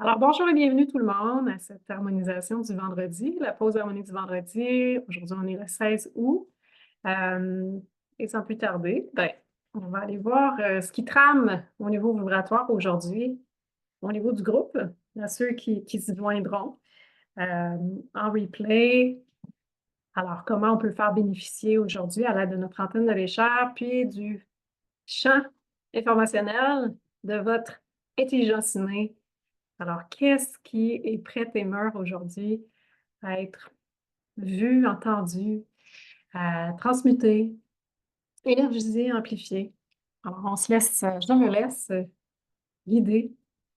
Alors, bonjour et bienvenue tout le monde à cette harmonisation du vendredi, la pause harmonie du vendredi. Aujourd'hui, on est le 16 août. Euh, et sans plus tarder, on va aller voir ce qui trame au niveau vibratoire aujourd'hui, au niveau du groupe, à ceux qui se joindront euh, en replay. Alors, comment on peut le faire bénéficier aujourd'hui à l'aide de notre antenne de l'échelle, puis du champ informationnel de votre intelligence innée. Alors, qu'est-ce qui est prêt et meurt aujourd'hui à être vu, entendu, transmuté, énergisé, amplifié? Alors, je me laisse guider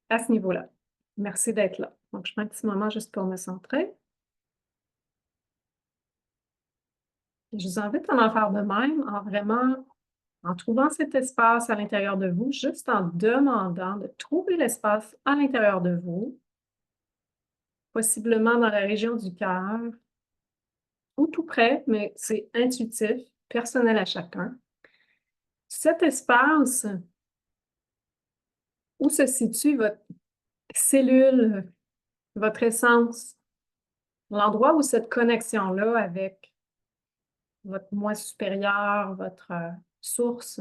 à ce niveau-là. Merci d'être là. Donc, je prends un petit moment juste pour me centrer. Et je vous invite à en faire de même en trouvant cet espace à l'intérieur de vous, juste en demandant de trouver l'espace à l'intérieur de vous, possiblement dans la région du cœur, ou tout près, mais c'est intuitif, personnel à chacun. Cet espace où se situe votre cellule, votre essence, l'endroit où cette connexion-là avec votre moi supérieur, votre source,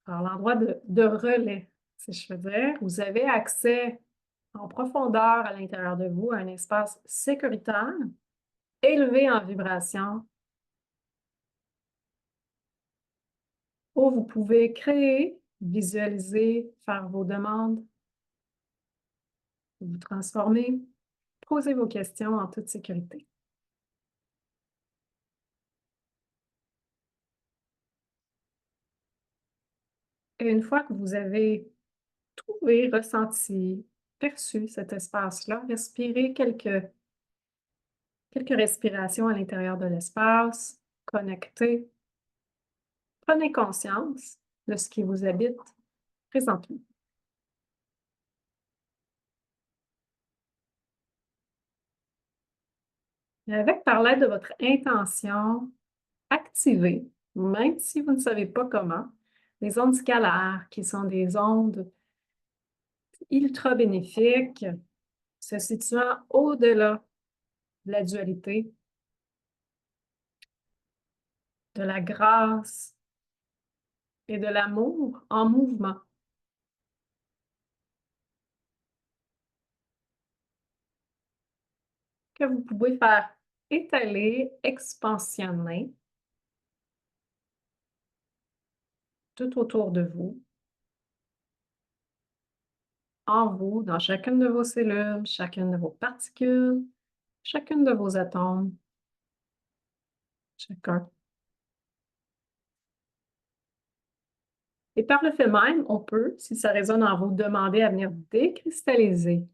alors l'endroit de relais, si je veux dire, vous avez accès en profondeur à l'intérieur de vous à un espace sécuritaire, élevé en vibration, où vous pouvez créer, visualiser, faire vos demandes, vous transformer, poser vos questions en toute sécurité. Et une fois que vous avez trouvé, ressenti, perçu cet espace-là, respirez quelques respirations à l'intérieur de l'espace, connectez. Prenez conscience de ce qui vous habite présentement. Et avec, par l'aide de votre intention, activez, même si vous ne savez pas comment, les ondes scalaires, qui sont des ondes ultra bénéfiques, se situant au-delà de la dualité, de la grâce et de l'amour en mouvement. Que vous pouvez faire étaler, expansionner tout autour de vous, en vous, dans chacune de vos cellules, chacune de vos particules, chacune de vos atomes, chacun. Et par le fait même, on peut, si ça résonne en vous, demander à venir décristalliser,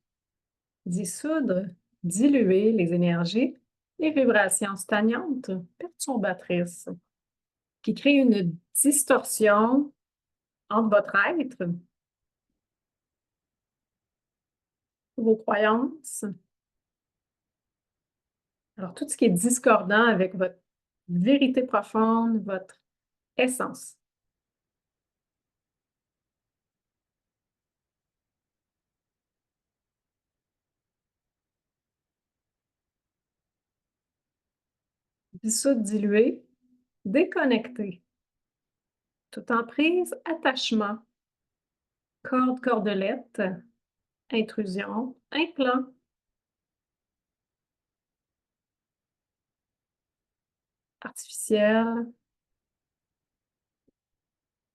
dissoudre, diluer les énergies, les vibrations stagnantes, perturbatrices, qui créent une distorsion entre votre être, vos croyances. Alors, tout ce qui est discordant avec votre vérité profonde, votre essence. Dissoudre, diluer, déconnecter. Toute emprise, attachement, corde, cordelette, intrusion, implant, artificiel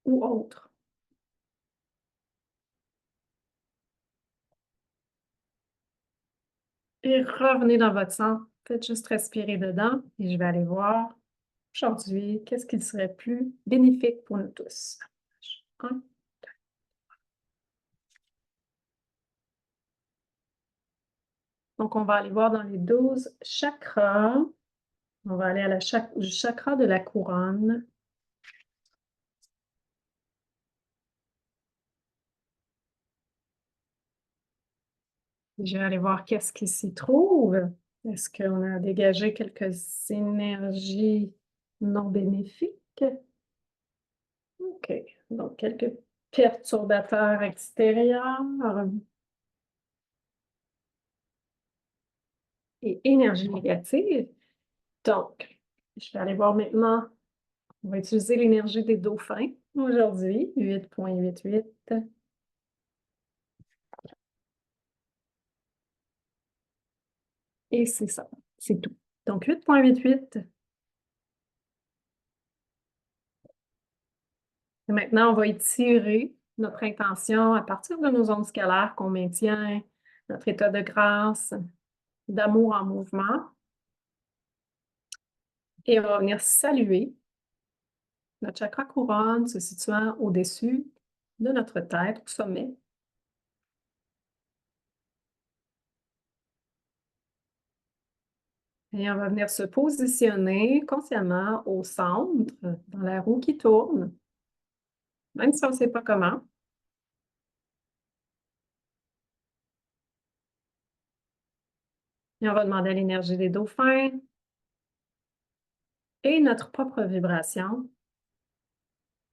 ou autre. Et revenez dans votre centre. Faites juste respirer dedans et je vais aller voir aujourd'hui qu'est-ce qui serait plus bénéfique pour nous tous. Un. Donc, on va aller voir dans les 12 chakras. On va aller à la chakra de la couronne. Je vais aller voir qu'est-ce qui s'y trouve. Est-ce qu'on a dégagé quelques énergies non bénéfiques? OK. Donc, quelques perturbateurs extérieurs et énergie négative. Donc, je vais aller voir maintenant. On va utiliser l'énergie des dauphins aujourd'hui, 8,88. Et c'est ça, c'est tout. Donc, 8,88. Et maintenant, on va étirer notre intention à partir de nos ondes scalaires qu'on maintient, notre état de grâce, d'amour en mouvement. Et on va venir saluer notre chakra couronne se situant au-dessus de notre tête, au sommet. Et on va venir se positionner consciemment au centre, dans la roue qui tourne, même si on ne sait pas comment. Et on va demander à l'énergie des dauphins et notre propre vibration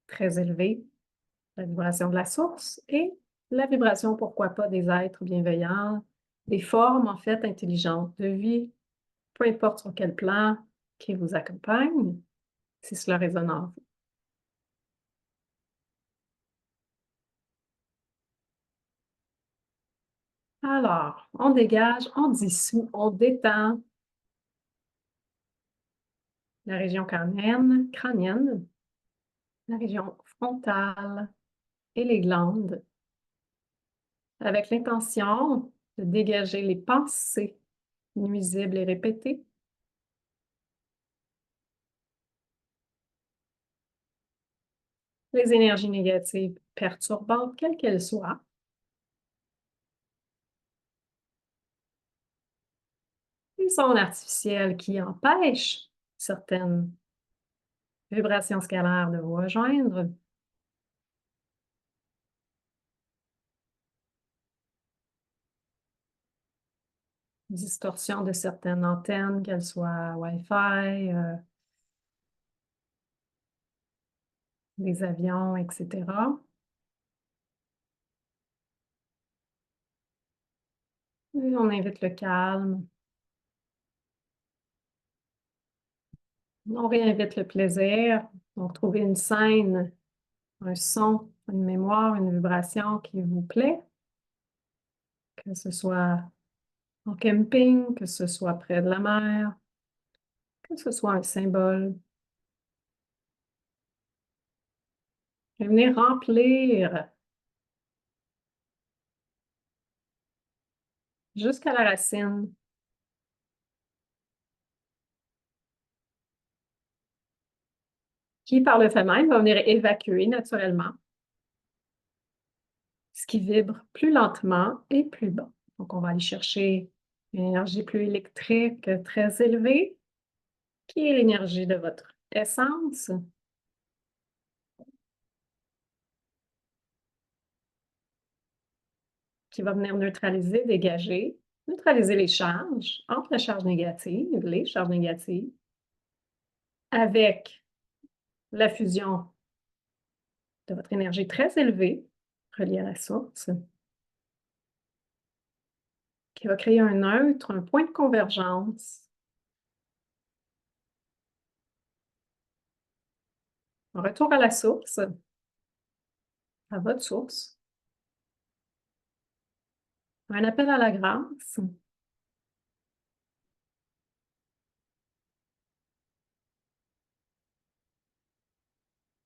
très élevée, la vibration de la source et la vibration, pourquoi pas, des êtres bienveillants, des formes, en fait, intelligentes de vie, peu importe sur quel plan, qui vous accompagnent, si cela résonne en vous. Alors, on dégage, on dissout, on détend la région crânienne, la région frontale et les glandes, avec l'intention de dégager les pensées nuisibles et répétées, les énergies négatives perturbantes, quelles qu'elles soient, les ondes artificielles qui empêchent certaines vibrations scalaires de vous rejoindre, distorsion de certaines antennes, qu'elles soient Wi-Fi, des avions, etc. Et on invite le calme, on réinvite le plaisir, donc trouver une scène, un son, une mémoire, une vibration qui vous plaît, que ce soit en camping, que ce soit près de la mer, que ce soit un symbole. Et venez remplir jusqu'à la racine, qui par le fait même va venir évacuer naturellement ce qui vibre plus lentement et plus bas. Donc, on va aller chercher une énergie plus électrique, très élevée, qui est l'énergie de votre essence, qui va venir neutraliser les charges, entre les charges négatives, avec la fusion de votre énergie très élevée, reliée à la source, qui va créer un neutre, un point de convergence. Un retour à la source, à votre source. Un appel à la grâce.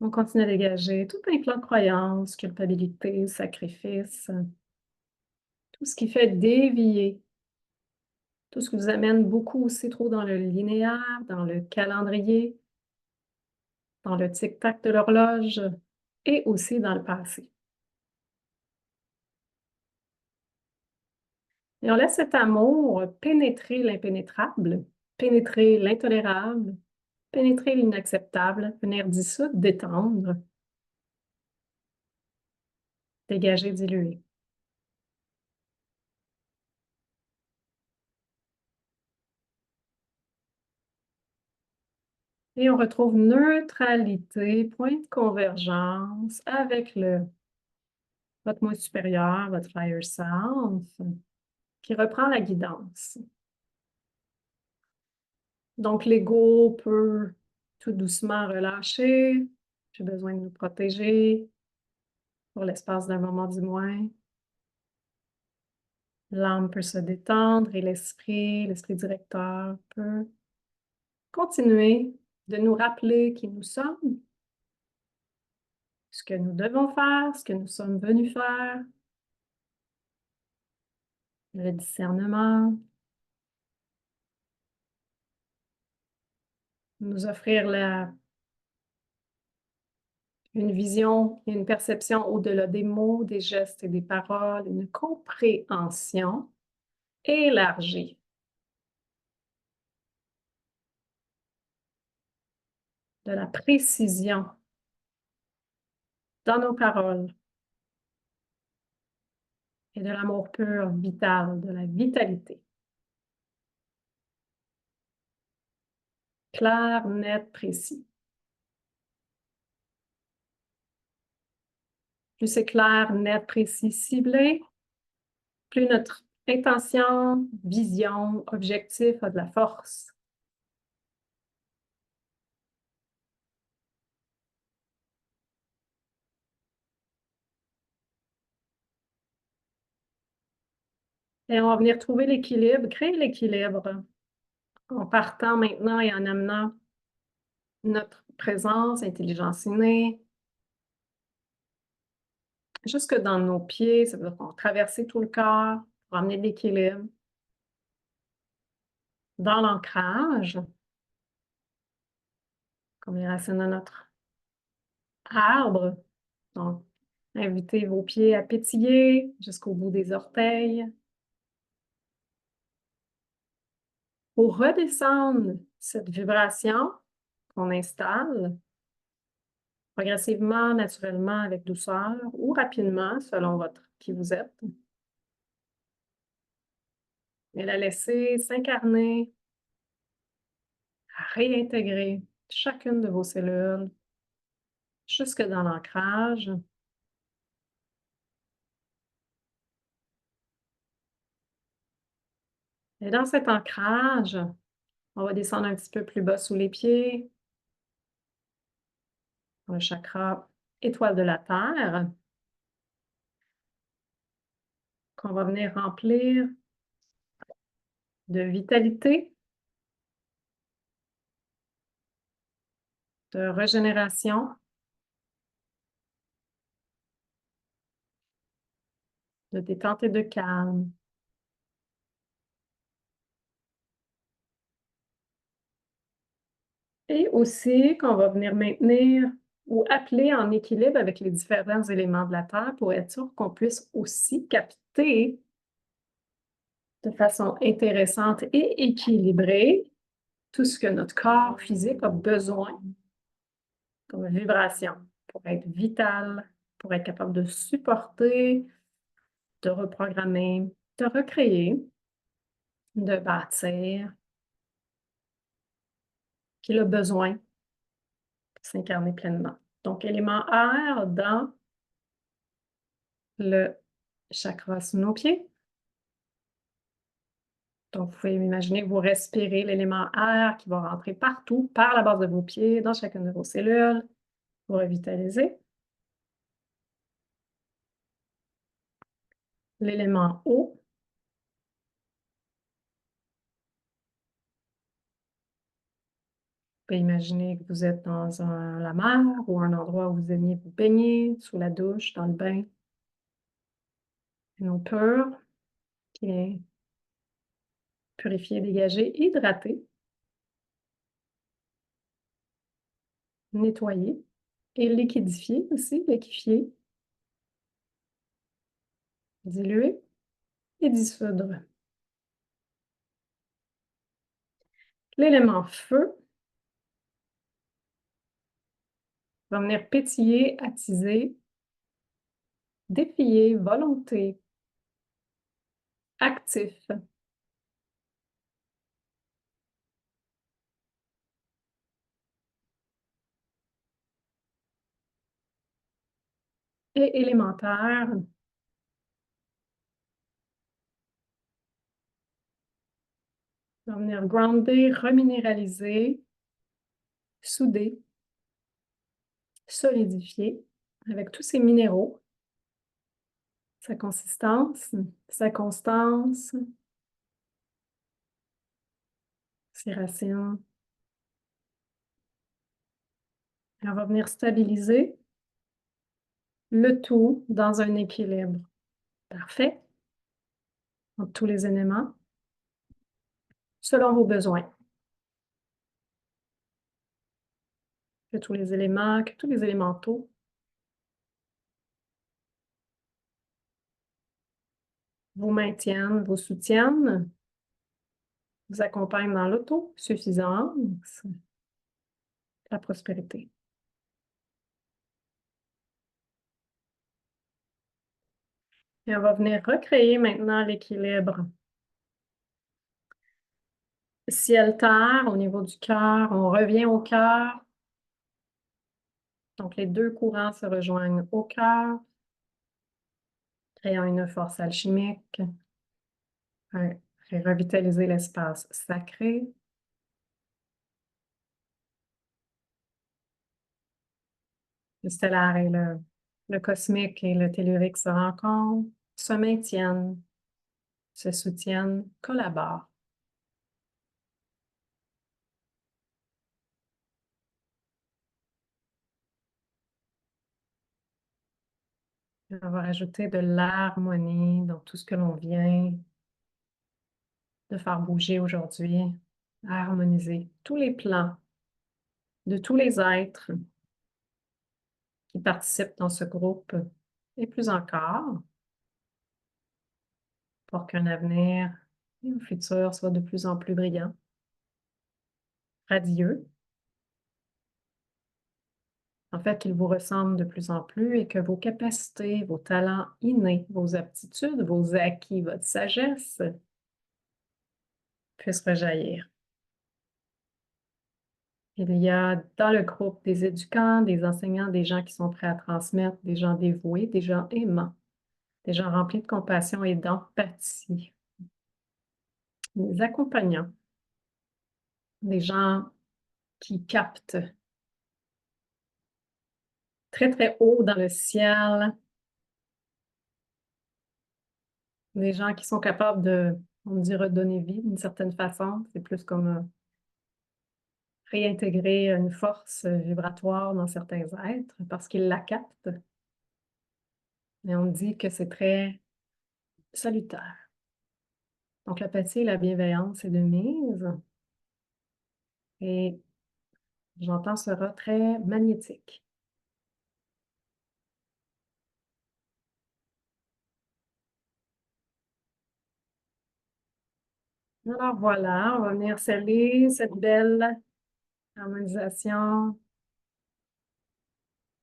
On continue à dégager tout un plan de croyances, culpabilité, sacrifice, tout ce qui fait dévier, tout ce qui vous amène beaucoup aussi trop dans le linéaire, dans le calendrier, dans le tic-tac de l'horloge et aussi dans le passé. Et on laisse cet amour pénétrer l'impénétrable, pénétrer l'intolérable, pénétrer l'inacceptable, venir dissoudre, détendre, dégager, diluer. Et on retrouve neutralité, point de convergence avec le votre moi supérieur, votre higher self, qui reprend la guidance. Donc, l'ego peut tout doucement relâcher. J'ai besoin de nous protéger pour l'espace d'un moment du moins. L'âme peut se détendre et l'esprit directeur peut continuer de nous rappeler qui nous sommes, ce que nous devons faire, ce que nous sommes venus faire, le discernement, nous offrir une vision et une perception au-delà des mots, des gestes et des paroles, une compréhension élargie de la précision dans nos paroles et de l'amour pur, vital, de la vitalité. Clair, net, précis. Plus c'est clair, net, précis, ciblé, plus notre intention, vision, objectif a de la force. Et on va venir trouver l'équilibre, créer l'équilibre en partant maintenant et en amenant notre présence, intelligence innée, jusque dans nos pieds, ça veut dire qu'on va traverser tout le corps pour amener de l'équilibre. Dans l'ancrage, comme les racines de notre arbre. Donc, invitez vos pieds à pétiller jusqu'au bout des orteils. Pour redescendre cette vibration qu'on installe progressivement, naturellement, avec douceur ou rapidement, selon qui vous êtes. Et la laisser s'incarner, à réintégrer chacune de vos cellules jusque dans l'ancrage. Et dans cet ancrage, on va descendre un petit peu plus bas sous les pieds, dans le chakra étoile de la Terre, qu'on va venir remplir de vitalité, de régénération, de détente et de calme. Et aussi qu'on va venir maintenir ou appeler en équilibre avec les différents éléments de la Terre pour être sûr qu'on puisse aussi capter de façon intéressante et équilibrée tout ce que notre corps physique a besoin comme vibration pour être vital, pour être capable de supporter, de reprogrammer, de recréer, de bâtir, qu'il a besoin pour s'incarner pleinement. Donc, élément air dans le chakra sous nos pieds. Donc, vous pouvez imaginer que vous respirez l'élément air qui va rentrer partout par la base de vos pieds, dans chacune de vos cellules, pour revitaliser. L'élément eau. Vous pouvez imaginer que vous êtes dans la mer ou un endroit où vous aimiez vous baigner, sous la douche, dans le bain. Une eau pure qui est purifiée, dégagée, hydratée, nettoyée et liquidifiée aussi, liquéfiée, diluée et dissoudre. L'élément feu va venir pétiller, attiser, défier, volonté, actif, et élémentaire. On va venir grounder, reminéraliser, souder, solidifier avec tous ces minéraux, sa consistance, sa constance, ses racines. Et on va venir stabiliser le tout dans un équilibre parfait entre tous les éléments, selon vos besoins. Que tous les éléments, que tous les élémentaux vous maintiennent, vous soutiennent, vous accompagnent dans l'autosuffisance, la prospérité. Et on va venir recréer maintenant l'équilibre. Ciel-terre au niveau du cœur, on revient au cœur. Donc, les deux courants se rejoignent au cœur, créant une force alchimique, et revitaliser l'espace sacré. Le stellaire et le cosmique et le tellurique se rencontrent, se maintiennent, se soutiennent, collaborent. On va rajouter de l'harmonie dans tout ce que l'on vient de faire bouger aujourd'hui, harmoniser tous les plans de tous les êtres qui participent dans ce groupe et plus encore pour qu'un avenir et un futur soient de plus en plus brillants, radieux. En fait, qu'ils vous ressemblent de plus en plus et que vos capacités, vos talents innés, vos aptitudes, vos acquis, votre sagesse puissent rejaillir. Il y a dans le groupe des éducants, des enseignants, des gens qui sont prêts à transmettre, des gens dévoués, des gens aimants, des gens remplis de compassion et d'empathie, des accompagnants, des gens qui captent très, très haut dans le ciel, des gens qui sont capables de, on dit, redonner vie d'une certaine façon. C'est plus comme réintégrer une force vibratoire dans certains êtres parce qu'ils la captent. Et on dit que c'est très salutaire. Donc, l'apathie et la bienveillance est de mise. Et j'entends sera très magnétique. Alors voilà, on va venir sceller cette belle harmonisation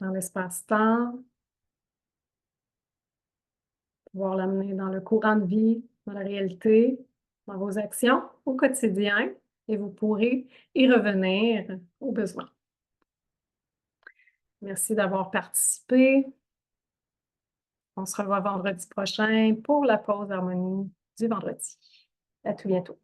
dans l'espace-temps, pouvoir l'amener dans le courant de vie, dans la réalité, dans vos actions au quotidien, et vous pourrez y revenir au besoin. Merci d'avoir participé. On se revoit vendredi prochain pour la pause harmonie du vendredi. À tout bientôt.